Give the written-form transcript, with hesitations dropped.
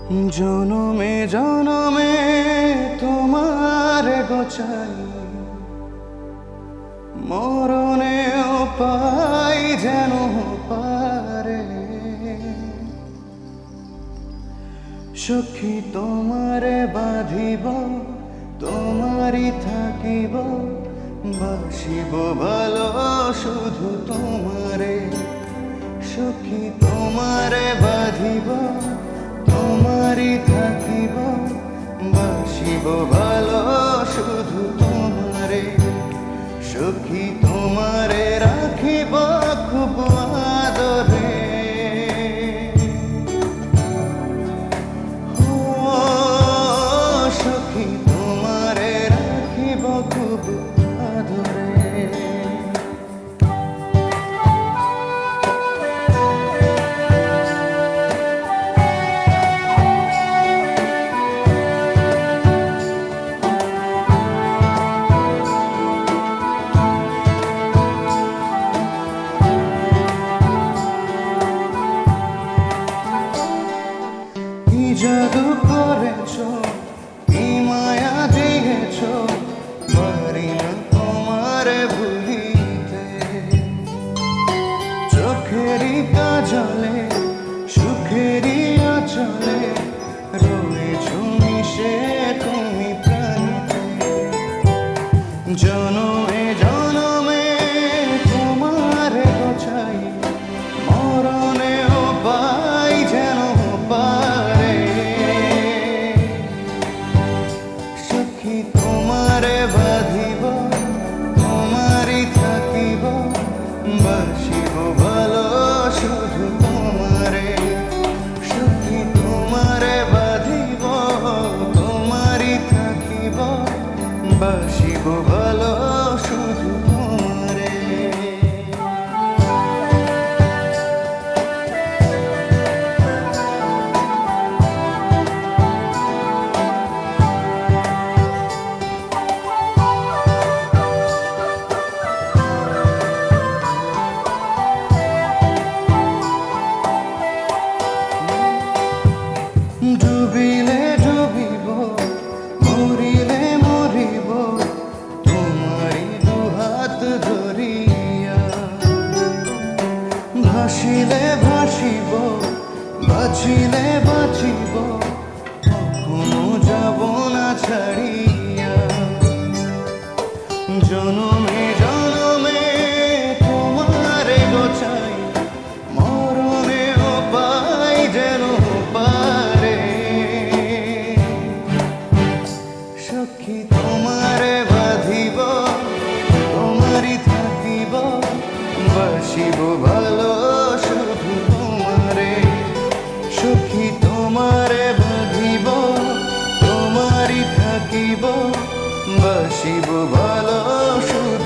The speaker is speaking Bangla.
জনমে জনমে তোমার গোচাই, মরণেও পাই যেন পারে। সখী তোমারে বাঁধিব, তোমারই থাকিব, বাসিব ভালো শুধু তোমারে। সখী তোমারে বাঁধিব, তোমারই থাকিব, বাসিব ভালো শুধু তোমারে। সখী তোমারে রাখিব খুব আদরে। ও সখী তোমারে রাখিব খুব আদরে। জাদু করেছ, কি মায়া দিয়েছ, পারি না তোমারে ভুলিতে। চোখেরই কাজলে, সুখেরই আঁচলে, রয়েছ মিশে তুমি প্রাণীতে। জনমে জনমে তোমারে গোছাই, মরণেও পাই যেন পারে। সখী তোমারে বাঁধিব, তোমারই থাকিব, বাসিব ভালো শুধু তোমারে। সখী তোমারে বাঁধিব, তোমারই থাকিব, বাসিব ভালো শুধু তোমারে। ডুবিলে ডুবিব, মরিলে মরিব, তোমারি দুহাত ধরিয়া। ভাসিলে ভাসিব, বাঁচিলে বাঁচিব, কখনো যাব না ছাড়িয়া। জনমে জনমে তোমারে গোছাই, মরণেও পাই যেন পারে। সখী তোমারে বাঁধিব, তোমারই থাকিব, বাসিব ভালো শুধু তোমারে। সখী তোমারে বাঁধিব, তোমারই থাকিব, বাসিব ভালো শুধু